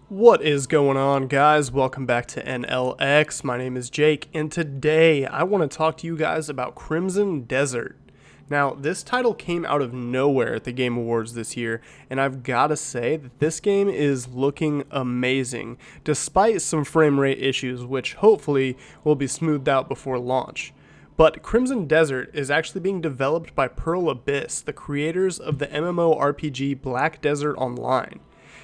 What is going on, guys? Welcome back to NLX. My name is Jake, and today I want to talk to you guys about Crimson Desert. Now, this title came out of nowhere at the Game Awards this year, and I've got to say that this game is looking amazing, despite some frame rate issues, which hopefully will be smoothed out before launch. But Crimson Desert is actually being developed by Pearl Abyss, the creators of the MMORPG Black Desert Online.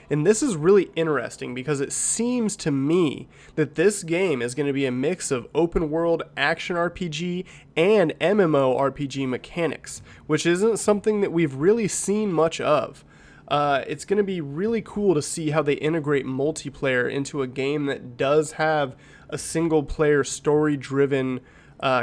And this is really interesting because it seems to me that this game is going to be a mix of open world action RPG and MMORPG mechanics, which isn't something that we've really seen much of. It's going to be really cool to see how they integrate multiplayer into a game that does have a single player story driven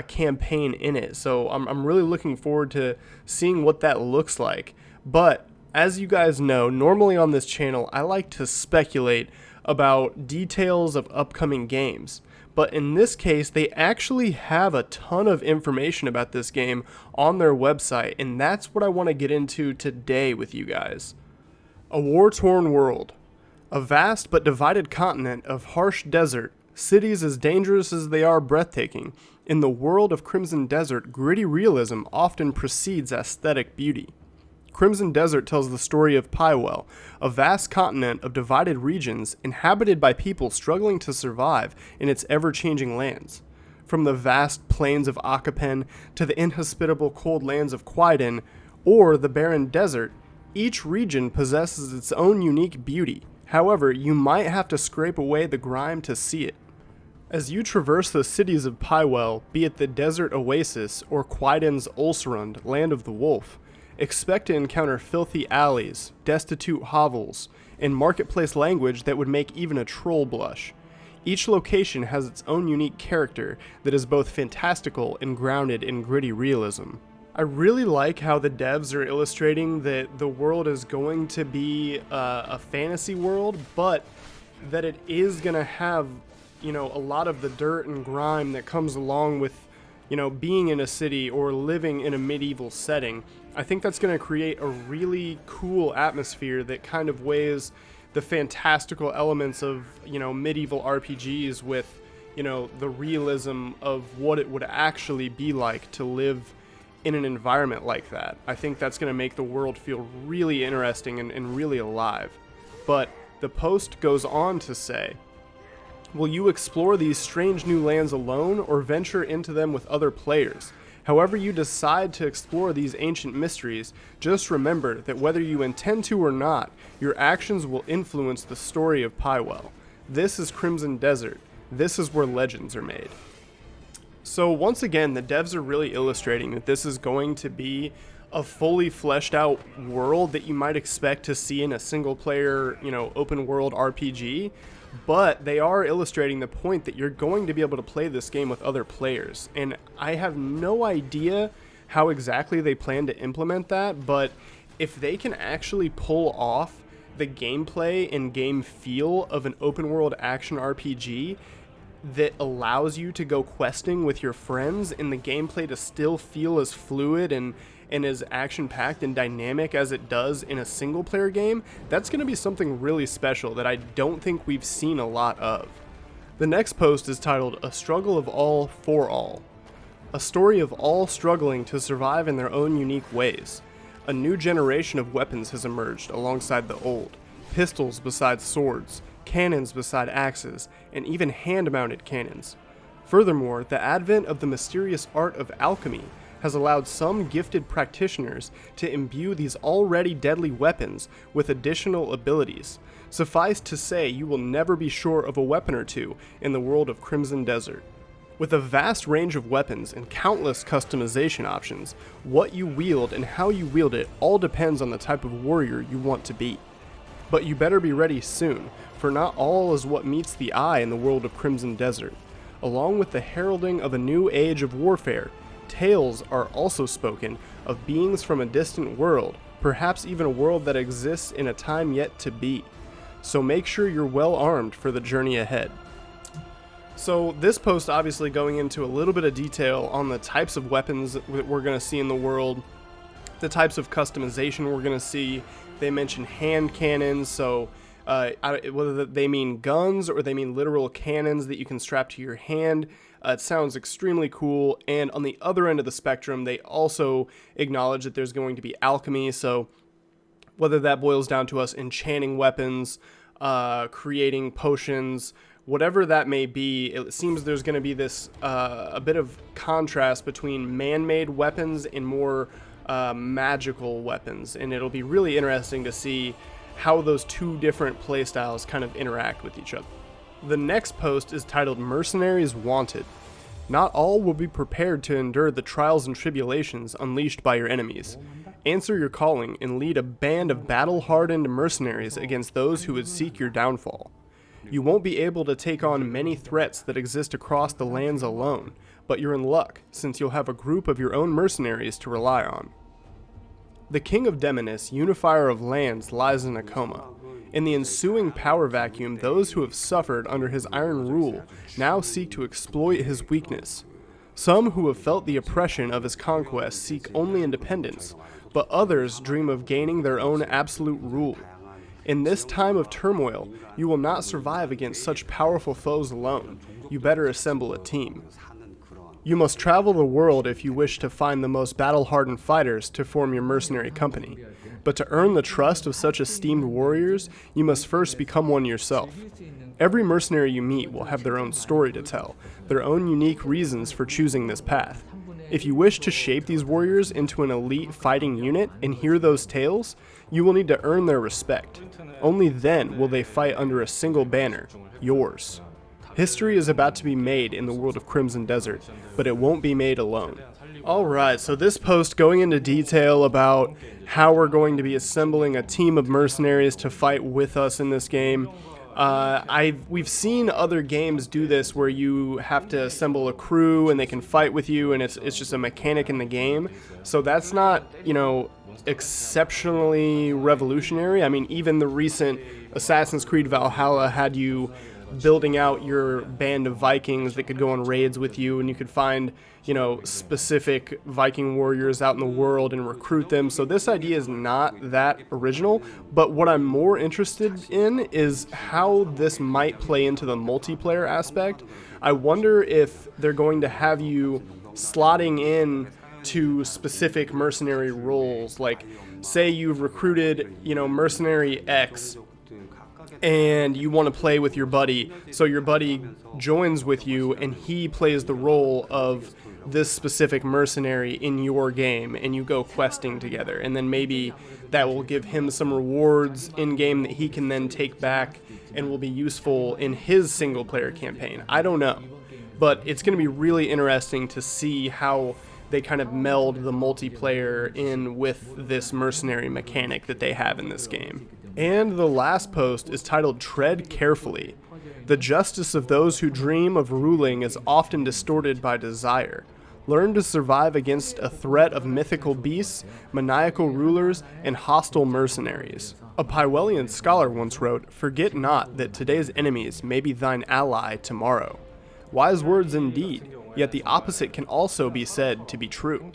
campaign in it. So I'm really looking forward to seeing what that looks like. But as you guys know, normally on this channel, I like to speculate about details of upcoming games. But in this case, they actually have a ton of information about this game on their website, and that's what I want to get into today with you guys. A war-torn world. A vast but divided continent of harsh desert, cities as dangerous as they are breathtaking. In the world of Crimson Desert, gritty realism often precedes aesthetic beauty. Crimson Desert tells the story of Pywell, a vast continent of divided regions inhabited by people struggling to survive in its ever-changing lands. From the vast plains of Akapen to the inhospitable cold lands of Quaiden or the barren desert, each region possesses its own unique beauty. However, you might have to scrape away the grime to see it. As you traverse the cities of Pywell, be it the Desert Oasis or Quaiden's Ulcerund, Land of the Wolf, expect to encounter filthy alleys, destitute hovels, and marketplace language that would make even a troll blush. Each location has its own unique character that is both fantastical and grounded in gritty realism. I really like how the devs are illustrating that the world is going to be a fantasy world, but that it is going to have, a lot of the dirt and grime that comes along with being in a city or living in a medieval setting. I think that's going to create a really cool atmosphere that kind of weighs the fantastical elements of, medieval RPGs with, the realism of what it would actually be like to live in an environment like that. I think that's going to make the world feel really interesting and really alive. But the post goes on to say, will you explore these strange new lands alone or venture into them with other players? However you decide to explore these ancient mysteries, just remember that whether you intend to or not, your actions will influence the story of Pywell. This is Crimson Desert. This is where legends are made. So once again, the devs are really illustrating that this is going to be a fully fleshed out world that you might expect to see in a single player, open world RPG. But they are illustrating the point that you're going to be able to play this game with other players. And I have no idea how exactly they plan to implement that, but if they can actually pull off the gameplay and game feel of an open world action RPG that allows you to go questing with your friends and the gameplay to still feel as fluid and as action-packed and dynamic as it does in a single-player game, that's going to be something really special that I don't think we've seen a lot of. The next post is titled, A Struggle of All for All. A story of all struggling to survive in their own unique ways. A new generation of weapons has emerged alongside the old. Pistols beside swords, cannons beside axes, and even hand-mounted cannons. Furthermore, the advent of the mysterious art of alchemy has allowed some gifted practitioners to imbue these already deadly weapons with additional abilities. Suffice to say, you will never be short of a weapon or two in the world of Crimson Desert. With a vast range of weapons and countless customization options, what you wield and how you wield it all depends on the type of warrior you want to be. But you better be ready soon, for not all is what meets the eye in the world of Crimson Desert. Along with the heralding of a new age of warfare, tales are also spoken of beings from a distant world, perhaps even a world that exists in a time yet to be. So make sure you're well armed for the journey ahead. So this post obviously going into a little bit of detail on the types of weapons that we're going to see in the world, the types of customization we're going to see. They mention hand cannons, so Whether they mean guns or they mean literal cannons that you can strap to your hand. It sounds extremely cool. And on the other end of the spectrum, they also acknowledge that there's going to be alchemy. So whether that boils down to us enchanting weapons, creating potions, whatever that may be, it seems there's going to be this a bit of contrast between man-made weapons and more magical weapons. And it'll be really interesting to see how those two different playstyles kind of interact with each other. The next post is titled Mercenaries Wanted. Not all will be prepared to endure the trials and tribulations unleashed by your enemies. Answer your calling and lead a band of battle-hardened mercenaries against those who would seek your downfall. You won't be able to take on many threats that exist across the lands alone, but you're in luck since you'll have a group of your own mercenaries to rely on. The King of Demonis, unifier of lands, lies in a coma. In the ensuing power vacuum, those who have suffered under his iron rule now seek to exploit his weakness. Some who have felt the oppression of his conquest seek only independence, but others dream of gaining their own absolute rule. In this time of turmoil, you will not survive against such powerful foes alone. You better assemble a team. You must travel the world if you wish to find the most battle-hardened fighters to form your mercenary company. But to earn the trust of such esteemed warriors, you must first become one yourself. Every mercenary you meet will have their own story to tell, their own unique reasons for choosing this path. If you wish to shape these warriors into an elite fighting unit and hear those tales, you will need to earn their respect. Only then will they fight under a single banner, yours. History is about to be made in the world of Crimson Desert, but it won't be made alone. Alright, so this post going into detail about how we're going to be assembling a team of mercenaries to fight with us in this game. We've seen other games do this where you have to assemble a crew and they can fight with you, and it's just a mechanic in the game. So that's not, exceptionally revolutionary. I mean, even the recent Assassin's Creed Valhalla had you building out your band of Vikings that could go on raids with you, and you could find, specific Viking warriors out in the world and recruit them. So this idea is not that original, but what I'm more interested in is how this might play into the multiplayer aspect. I wonder if they're going to have you slotting in to specific mercenary roles. Like, say you've recruited, mercenary X, and you want to play with your buddy, so your buddy joins with you and he plays the role of this specific mercenary in your game, and you go questing together, and then maybe that will give him some rewards in game that he can then take back and will be useful in his single player campaign. I don't know, but it's going to be really interesting to see how they kind of meld the multiplayer in with this mercenary mechanic that they have in this game. And the last post is titled Tread Carefully. The justice of those who dream of ruling is often distorted by desire. Learn to survive against a threat of mythical beasts, maniacal rulers, and hostile mercenaries. A Pywellian scholar once wrote, "Forget not that today's enemies may be thine ally tomorrow." Wise words indeed, yet the opposite can also be said to be true.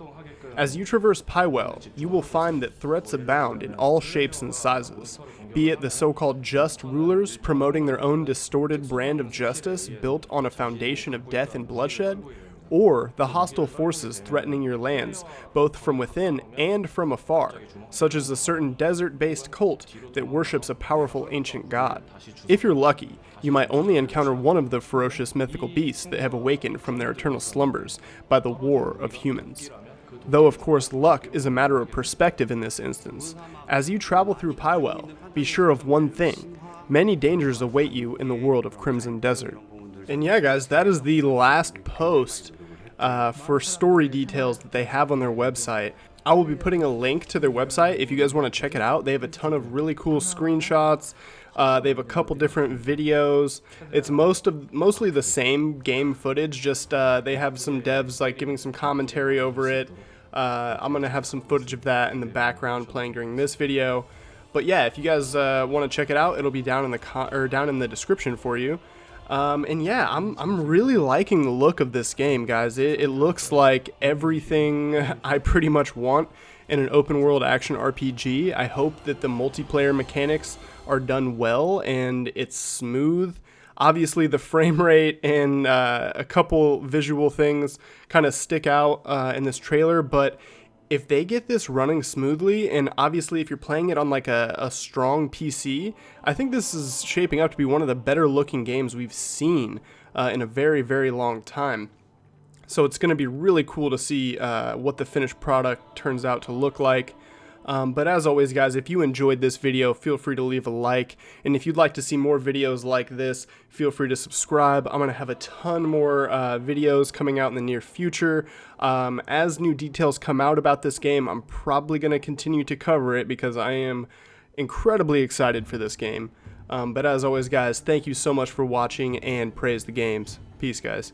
As you traverse Pywell, you will find that threats abound in all shapes and sizes, be it the so-called just rulers promoting their own distorted brand of justice built on a foundation of death and bloodshed, or the hostile forces threatening your lands, both from within and from afar, such as a certain desert-based cult that worships a powerful ancient god. If you're lucky, you might only encounter one of the ferocious mythical beasts that have awakened from their eternal slumbers by the war of humans. Though of course luck is a matter of perspective in this instance. As you travel through Pywell, be sure of one thing: many dangers await you in the world of Crimson Desert. And yeah guys, that is the last post for story details that they have on their website. I will be putting a link to their website if you guys want to check it out. They have a ton of really cool screenshots. They have a couple different videos. It's mostly the same game footage, just they have some devs like giving some commentary over it. I'm gonna have some footage of that in the background playing during this video. But yeah, if you guys want to check it out, it'll be down in the description for you. And yeah, I'm really liking the look of this game, guys. It looks like everything I pretty much want in an open world action RPG. I hope that the multiplayer mechanics are done well and it's smooth. Obviously, the frame rate and a couple visual things kind of stick out in this trailer, but if they get this running smoothly, and obviously if you're playing it on like a strong PC, I think this is shaping up to be one of the better looking games we've seen in a very, very long time. So it's going to be really cool to see what the finished product turns out to look like. But as always, guys, if you enjoyed this video, feel free to leave a like. And if you'd like to see more videos like this, feel free to subscribe. I'm going to have a ton more videos coming out in the near future. As new details come out about this game, I'm probably going to continue to cover it because I am incredibly excited for this game. But as always, guys, thank you so much for watching and praise the games. Peace, guys.